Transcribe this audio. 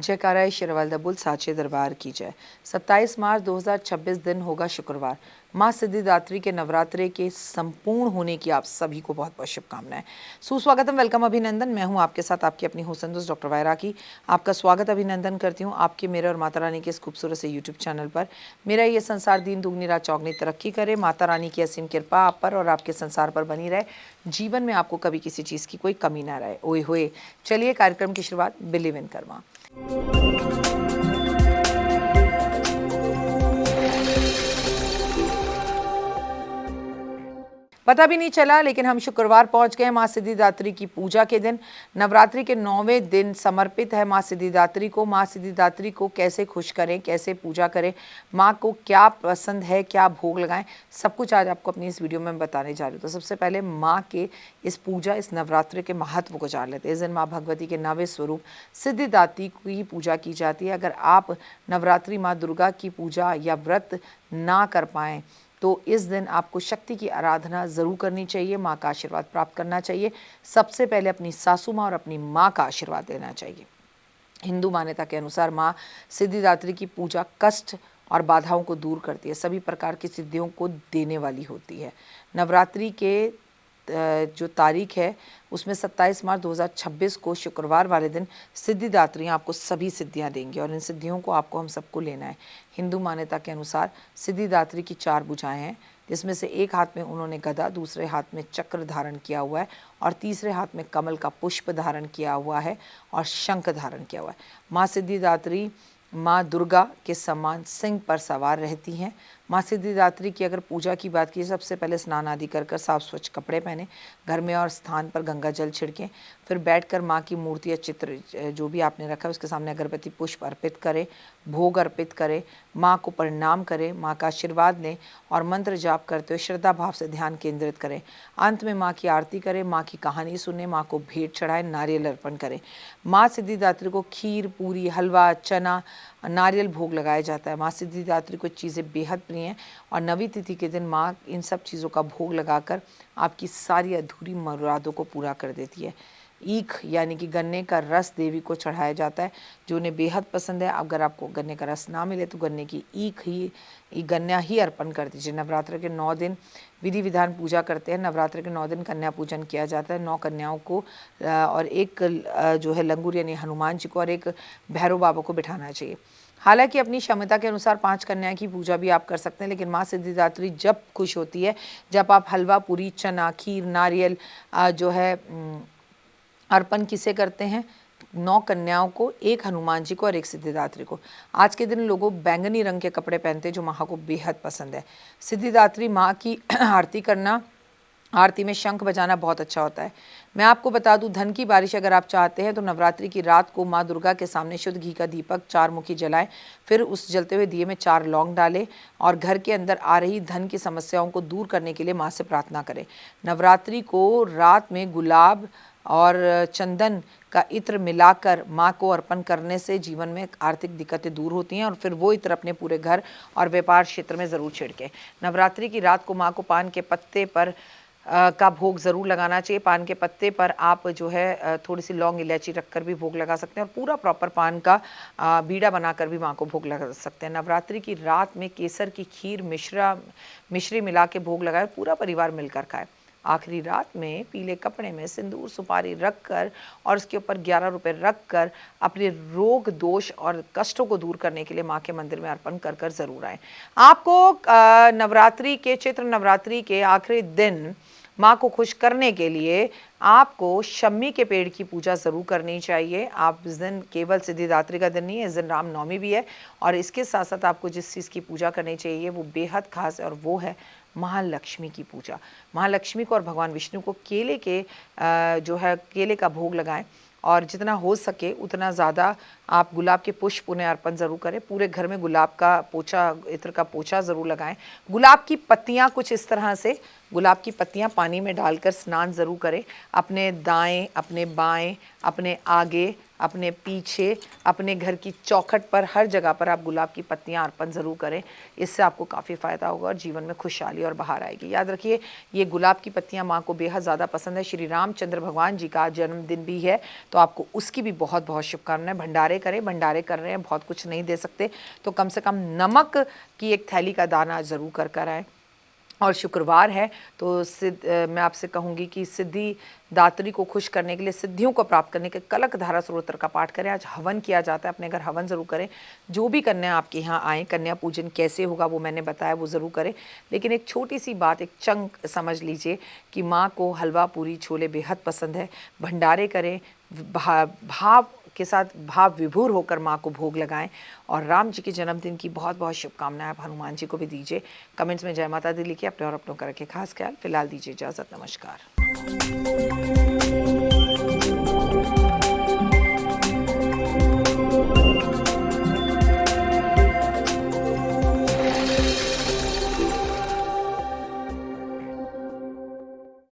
जयकारा शेरवाल बुल साचे दरबार की जय। 27 मार्च 2026 दिन होगा शुक्रवार। माँ सिद्धिदात्री के नवरात्रे के संपूर्ण होने की आप सभी को बहुत बहुत शुभकामनाएं। सुस्वागतम, वेलकम, अभिनंदन। मैं हूं आपके साथ आपकी अपनी होस्ट दोस्त डॉक्टर वायरा की। आपका स्वागत अभिनंदन करती हूं आपके, मेरे और माता रानी के इस खूबसूरत से यूट्यूब चैनल पर। मेरा ये संसार दीन दुगनी रात चौगनी तरक्की करे। माता रानी की असीम कृपा आप पर और आपके संसार पर बनी रहे। जीवन में आपको कभी किसी चीज़ की कोई कमी ना रहे। ओए होए, चलिए कार्यक्रम की शुरुआत बिलीव इन कर्मा। पता भी नहीं चला, लेकिन हम शुक्रवार पहुंच गए माँ सिद्धिदात्री की पूजा के दिन। नवरात्रि के 9वें दिन समर्पित है माँ सिद्धिदात्री को। माँ सिद्धिदात्री को कैसे खुश करें, कैसे पूजा करें, माँ को क्या पसंद है, क्या भोग लगाएं, सब कुछ आज आपको अपनी इस वीडियो में बताने जा रही हूँ। तो सबसे पहले माँ के इस पूजा, इस नवरात्रि के महत्व को जान लेते हैं। इस दिन माँ भगवती के 9वें स्वरूप सिद्धिदात्री की पूजा की जाती है। अगर आप नवरात्रि माँ दुर्गा की पूजा या व्रत ना कर पाएँ तो इस दिन आपको शक्ति की आराधना ज़रूर करनी चाहिए, माँ का आशीर्वाद प्राप्त करना चाहिए। सबसे पहले अपनी सासू माँ और अपनी माँ का आशीर्वाद लेना चाहिए। हिंदू मान्यता के अनुसार माँ सिद्धिदात्री की पूजा कष्ट और बाधाओं को दूर करती है, सभी प्रकार की सिद्धियों को देने वाली होती है। नवरात्रि के जो तारीख है उसमें 27 मार्च 2026 को शुक्रवार वाले दिन सिद्धिदात्री आपको सभी सिद्धियां देंगी और इन सिद्धियों को आपको हम सबको लेना है। हिंदू मान्यता के अनुसार सिद्धिदात्री की 4 भुजाएं हैं, जिसमें से एक हाथ में उन्होंने गदा, दूसरे हाथ में चक्र धारण किया हुआ है और तीसरे हाथ में कमल का पुष्प धारण किया हुआ है और शंख धारण किया हुआ है। माँ सिद्धिदात्री माँ दुर्गा के समान सिंह पर सवार रहती हैं। माँ सिद्धिदात्री की अगर पूजा की बात की, सबसे पहले स्नान आदि कर साफ स्वच्छ कपड़े पहने, घर में और स्थान पर गंगा जल छिड़कें, फिर बैठकर माँ की मूर्ति या चित्र जो भी आपने रखा है उसके सामने अगरबत्ती पुष्प अर्पित करें, भोग अर्पित करें, माँ को प्रणाम करें, माँ का आशीर्वाद लें और मंत्र जाप करते हुए श्रद्धा भाव से ध्यान केंद्रित करें। अंत में माँ की आरती करें, माँ की कहानी सुने, माँ को भेंट चढ़ाएं, नारियल अर्पण करें। माँ सिद्धिदात्री को खीर, पूरी, हलवा, चना, नारियल भोग लगाया जाता है। माँ सिद्धिदात्री को चीज़ें बेहद प्रिय हैं और नवी तिथि के दिन माँ इन सब चीज़ों का भोग लगाकर आपकी सारी अधूरी मुरादों को पूरा कर देती है। ईख यानी कि गन्ने का रस देवी को चढ़ाया जाता है, जो उन्हें बेहद पसंद है। अगर आपको गन्ने का रस ना मिले तो गन्ने की ईख ही गन्ना ही अर्पण कर दीजिए। नवरात्र के 9 दिन विधि विधान पूजा करते हैं। नवरात्र के 9 दिन कन्या पूजन किया जाता है। 9 कन्याओं को और एक जो है लंगूर यानी हनुमान जी को और एक भैरव बाबा को बिठाना चाहिए। हालांकि अपनी क्षमता के अनुसार 5 कन्या की पूजा भी आप कर सकते हैं, लेकिन माँ सिद्धिदात्री जब खुश होती है जब आप हलवा, पूरी, चना, खीर, नारियल जो है अर्पण किसे करते हैं? 9 कन्याओं को, एक हनुमान जी को और एक सिद्धिदात्री को। आज के दिन लोगों बैंगनी रंग के कपड़े पहनते हैं, जो माँ को बेहद पसंद है। सिद्धिदात्री माँ की आरती करना, आरती में शंख बजाना बहुत अच्छा होता है। मैं आपको बता दूं, धन की बारिश अगर आप चाहते हैं तो नवरात्रि की रात को माँ दुर्गा के सामने शुद्ध घी का दीपक 4 मुखी जलाएं, फिर उस जलते हुए दिए में 4 लौंग डालें और घर के अंदर आ रही धन की समस्याओं को दूर करने के लिए माँ से प्रार्थना करें। नवरात्रि को रात में गुलाब और चंदन का इत्र मिलाकर माँ को अर्पण करने से जीवन में आर्थिक दिक्कतें दूर होती हैं और फिर वो इत्र अपने पूरे घर और व्यापार क्षेत्र में ज़रूर छिड़कें। नवरात्रि की रात को माँ को पान के पत्ते पर का भोग ज़रूर लगाना चाहिए। पान के पत्ते पर आप जो है थोड़ी सी लौंग इलायची रखकर भी भोग लगा सकते हैं और पूरा प्रॉपर पान का बीड़ा बनाकर भी माँ को भोग लगा सकते हैं। नवरात्रि की रात में केसर की खीर मिश्री मिला के भोग लगाए, पूरा परिवार मिलकर खाए। आखिरी रात में पीले कपड़े में सिंदूर सुपारी रख कर और उसके ऊपर 11 रुपये रख कर अपने रोग दोष और कष्टों को दूर करने के लिए माँ के मंदिर में अर्पण कर कर ज़रूर आएँ। आपको नवरात्रि के चैत्र नवरात्रि के आखिरी दिन माँ को खुश करने के लिए आपको शम्मी के पेड़ की पूजा ज़रूर करनी चाहिए। आप इस दिन केवल सिद्धिदात्री का दिन नहीं है, इस दिन रामनवमी भी है और इसके साथ साथ आपको जिस चीज़ की पूजा करनी चाहिए वो बेहद खास है और वो है महालक्ष्मी की पूजा। महालक्ष्मी को और भगवान विष्णु को केले के जो है केले का भोग लगाएं और जितना हो सके उतना ज़्यादा आप गुलाब के पुष्प उन्हें अर्पण ज़रूर करें। पूरे घर में गुलाब का पोछा, इत्र का पोछा ज़रूर लगाएं। गुलाब की पत्तियां कुछ इस तरह से, गुलाब की पत्तियां पानी में डालकर स्नान ज़रूर करें। अपने दाएं, अपने बाएं, अपने आगे, अपने पीछे, अपने घर की चौखट पर, हर जगह पर आप गुलाब की पत्तियां अर्पण ज़रूर करें। इससे आपको काफ़ी फ़ायदा होगा और जीवन में खुशहाली और बहार आएगी। याद रखिए, ये गुलाब की पत्तियां माँ को बेहद ज़्यादा पसंद है। श्री रामचंद्र भगवान जी का जन्मदिन भी है, तो आपको उसकी भी बहुत बहुत शुभकामनाएं। भंडारे करें, भंडारे कर रहे हैं, बहुत कुछ नहीं दे सकते तो कम से कम नमक की एक थैली का दाना ज़रूर कर आएँ। और शुक्रवार है तो मैं आपसे कहूँगी कि सिद्धि दात्री को खुश करने के लिए, सिद्धियों को प्राप्त करने के कलक धारा स्तोत्र का पाठ करें। आज हवन किया जाता है, अपने घर हवन ज़रूर करें। जो भी कन्या आपके यहाँ आए, कन्या पूजन कैसे होगा वो मैंने बताया, वो ज़रूर करें। लेकिन एक छोटी सी बात, एक चंक समझ लीजिए कि माँ को हलवा पूरी छोले बेहद पसंद है। भंडारे करें, भाव के साथ भाव विभोर होकर माँ को भोग लगाएं और राम जी के जन्मदिन की बहुत बहुत शुभकामनाएं आप हनुमान जी को भी दीजिए। कमेंट्स में जय माता दी लिखिए। अपने और अपनों का रखें खास ख्याल। फिलहाल दीजिए इजाज़त। नमस्कार।